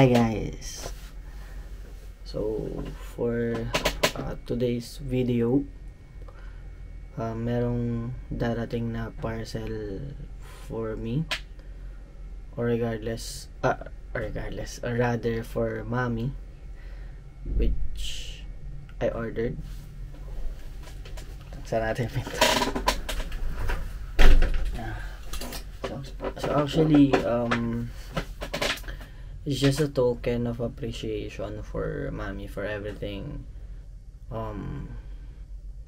Hi guys! So for today's video, merong darating na parcel for me, or rather for mommy, which I ordered. Saan natin pinto? So actually, it's just a token of appreciation for mommy for everything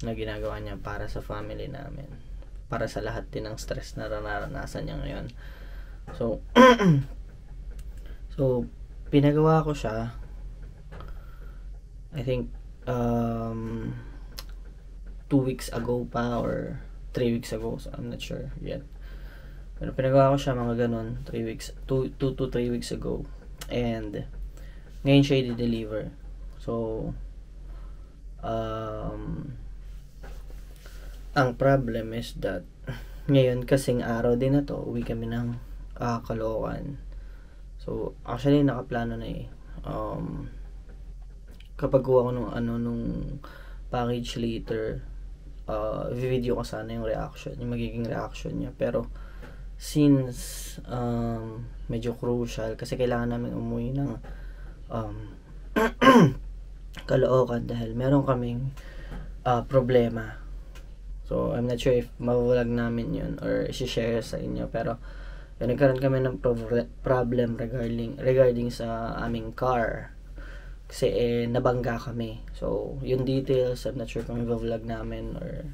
na ginagawa niya para sa family namin, para sa lahat din ng stress na naranasan niya ngayon. So so pinagawa ko siya, I think 2 weeks ago pa or 3 weeks ago, so I'm not sure yet. Pero pinagawa ko siya mga ganun 2 to 3 weeks ago, and ngayon siya i-deliver. So ang problem is that ngayon kasing araw din na to, uwi kami ng Caloocan. So actually nakaplano na kapag kuha ko nung package later, video ko sana yung magiging reaction niya. Pero since medyo crucial kasi kailangan namin umuwi ng Caloocan dahil meron kaming problema. So I'm not sure if mawawalag namin yun or i-share sa inyo, pero nagkaroon kami ng problem regarding sa aming car kasi nabangga kami. So yung details I'm not sure kung i-vlog namin or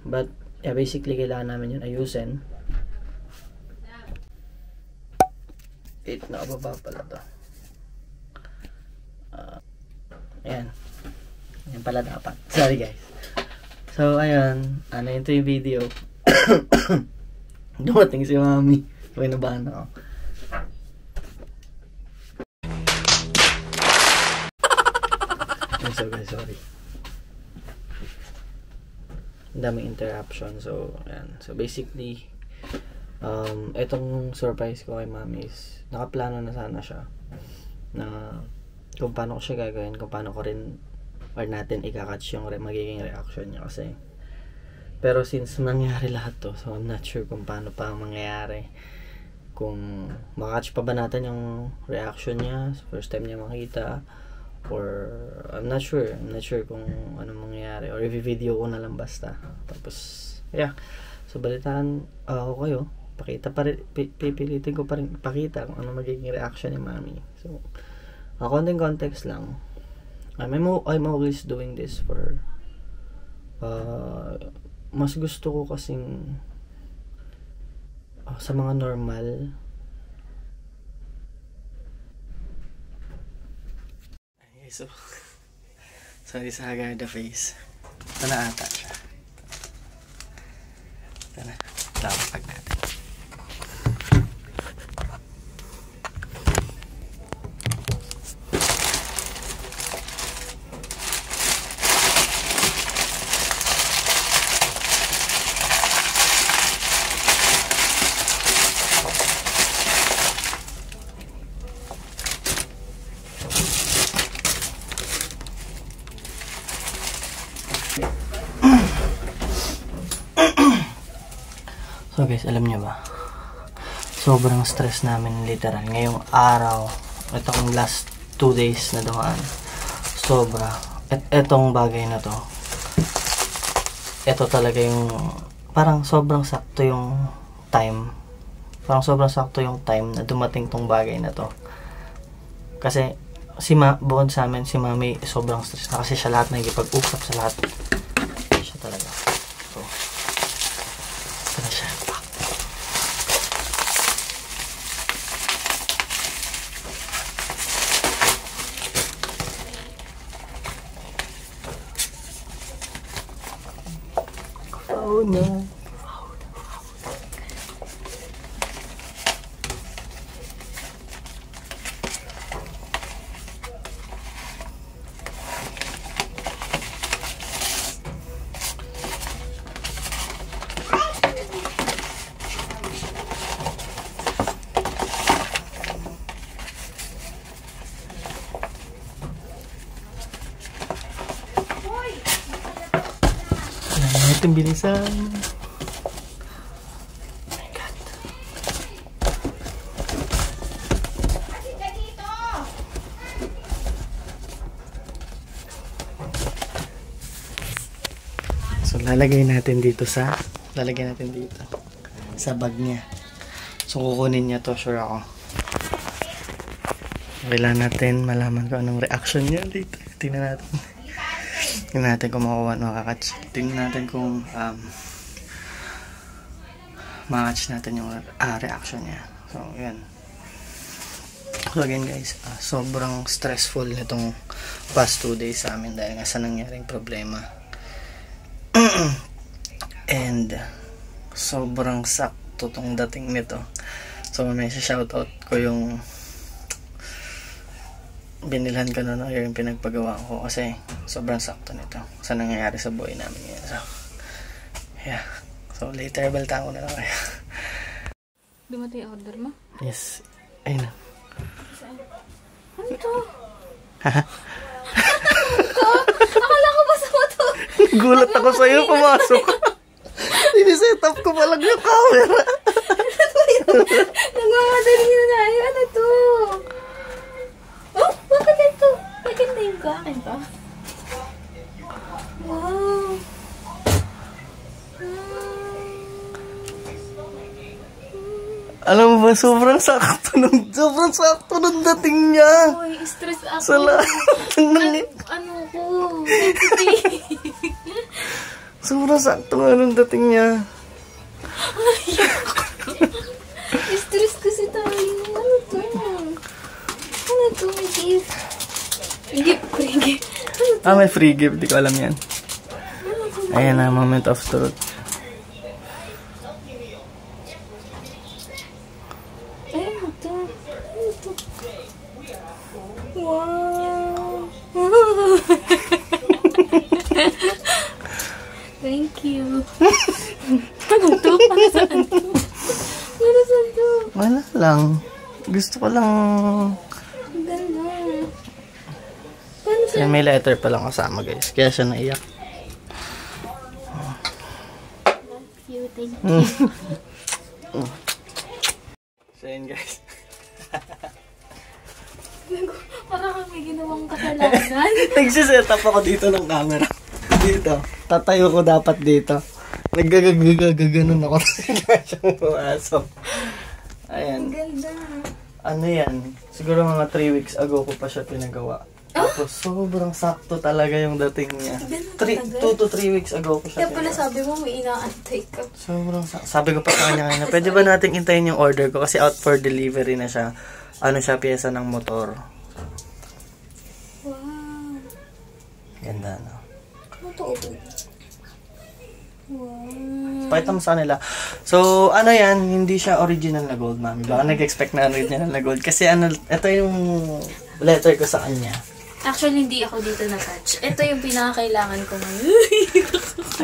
but basically kailangan namin yun ayusin. Nakababa pala to. Ayan pala dapat. Sorry guys. So ayun, ito yung video. Dumating si mami. Kinabahan ako. So guys, sorry. Ang daming interruption. So ayan. So basically etong surprise ko kay mami is nakaplano na sana siya na kung paano ko siya gagawin, kung paano ko rin or natin ikakatch yung magiging reaction niya kasi. Pero since nangyari lahat to, so I'm not sure kung paano pa mangyayari, kung makakatch pa ba natin yung reaction niya first time niya makita, or I'm not sure kung ano mangyayari, or i-video ko na lang basta. Tapos so balitaan ako kayo, pipilitin ko pa rin ipakita kung ano magiging reaction ni mami. So konting context lang. I'm always doing this for mas gusto ko kasing sa mga normal so sorry sa haggard face. Ito na ata siya. Ito na, lapag natin. So guys, alam niyo ba, sobrang stress namin literal ngayong araw, itong last 2 days na dumaan, sobra. Etong bagay na to, ito talaga yung parang sobrang sakto yung time, na dumating tong bagay na to. Kasi bukod sa amin, si mami sobrang stress na kasi siya lahat nagipag-usap sa lahat. Siya talaga. So ito na siya. Oh no. natin bilisan. So, lalagay natin dito sa bag niya. So, kukunin niya to, sure ako. Kailangan natin malaman kung anong reaction niya dito. Tingnan natin. Tingnan natin kung makuha, makakatch. Tingnan natin kung makakatch natin yung reaction niya. So, yan. So, again guys, sobrang stressful itong past 2 days sa amin dahil nga sa nangyaring problema. And sobrang sakto tong dating nito. So may shoutout ko yung binilhan ko na yung pinagpagawa ko kasi sobrang sakto nito sa nangyayari sa buhay namin ngayon. So yeah. So later baltaan ko na lang kayo. Dumating yung order mo? Yes. Ayun na. Ano to? Akala ko ba sa moto? Gulat ako sa'yo, pumasok. Ini-set up ko palang yung camera. Nagmamadali na. Ano to? Oh, bakit ito? Maganda yung kakin pa. Wow. Alam mo ba, sobrang sakto nung dating niya. Uy, stress ako. Sa lahat ng Ano ko? sobrang sakto nga nung dating niya. Stress kasi tayo. Ano to? Ano to? May gift. Free gift. Ano to? May free gift. Di ko alam yan. Ayan na, moment of truth. Ano to? Ano to? Wow. Thank you. Ano to? Para saan to? Para saan to? Wala lang. Gusto ko lang. Ang ganda. Paano Kasi may letter pa lang kasama guys. Kaya siya naiyak. you? Thank you. So yun guys. Parang kang may ginawang kasalanan. Nagsiset up ako dito ng camera. Dito. Tatayo ko dapat dito. Naggagaganon ako. Hindi siyang pumasok. Ayan. Ang ganda. Ano yan? Siguro mga 3 weeks ago ko pa siya pinagawa. Tapos sobrang sakto talaga yung dating niya. 2 to 3 weeks ago ko siya Kaya pala sabi mo may inaantay ka. Sobrang sabi ko pa sa kanya kanina, pwede ba nating intayin yung order ko? Kasi out for delivery na siya. Ano siya, piyesa ng motor. Wow. Ganda, no? Ano to? Wow. Pakita mo sa kanila. So, ano yan, hindi siya original na gold, mami. Baka nag-expect na original na gold. Kasi ano, ito yung letter ko sa kanya. Actually, hindi ako dito na-touch. Ito yung pinakakailangan ko ngayon.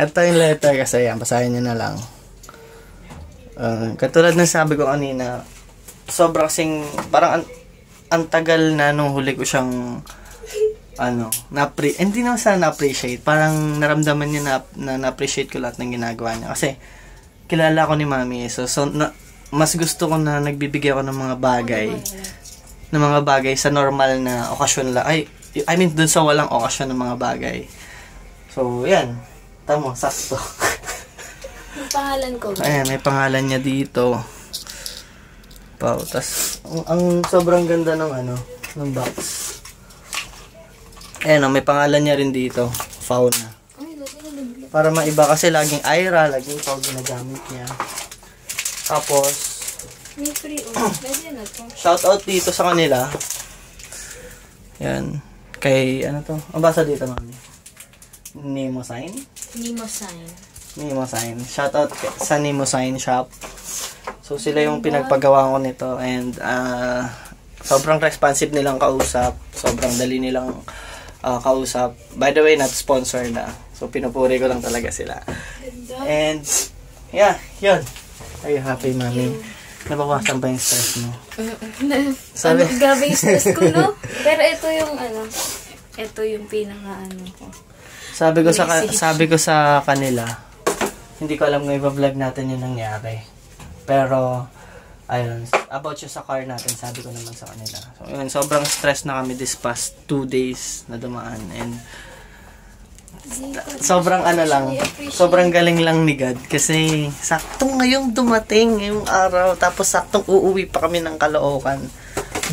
Ito yung letter kasi yan. Basahin nyo na lang. Katulad ng sabi ko kanina, sobrang kasing, parang ang tagal na nung huli ko siyang hindi naman sana na-appreciate. Parang naramdaman niya na na-appreciate ko lahat ng ginagawa niya. Kasi, kilala ko ni Mami. So mas gusto ko na nagbibigay ako ng mga bagay sa normal na okasyon lang. I mean, dun sa walang okasyon ng mga bagay. So, yan. Tamo, sakto. Yung pangalan ko. Ayan, may pangalan niya dito. Tas, ang sobrang ganda ng box. Ayan, may pangalan niya rin dito. Fauna. Para maiba kasi laging Ira, laging ikaw ginagamit niya. Tapos, may free pwede na to. shoutout dito sa kanila. Yan. Kay, ang basa dito, mami? Nemo Sign? Nemo Sign. Shoutout sa Nemo Sign Shop. So, sila yung pinagpagawa ko nito. And, sobrang responsive nilang kausap. Sobrang dali nilang kausap. By the way, not sponsored na. So, pinupuri ko lang talaga sila. And, yeah, yun. Are you happy, mami? Nabawasan ba yung stress mo? Sabi, grabe yung stress ko, no? Pero ito yung pinaka ko. Sabi ko sa kanila, hindi ko alam kung i-vlog natin yung nangyari. Pero, ayun, about siya sa car natin, sabi ko naman sa kanila. So, yun, sobrang stress na kami this past 2 days na dumaan. And, sobrang sobrang galing lang ni God. Kasi, saktong ngayong dumating, ngayong araw. Tapos, saktong uuwi pa kami ng Caloocan.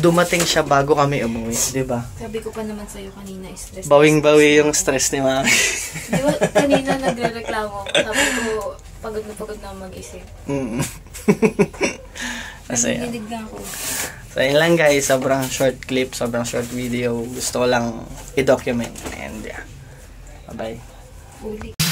Dumating siya bago kami umuwi, di ba? Sabi ko pa naman sa'yo kanina, stress. Bawing-bawi yung stress ni Mami. Di ba, kanina nagre-reklamo. Sabi ko, pagod na mag-isip. Kasi, naninig na ako. so, yun lang guys. Sobrang short clip, sobrang short video. Gusto ko lang i-document. And, yeah. Bye-bye. Uli.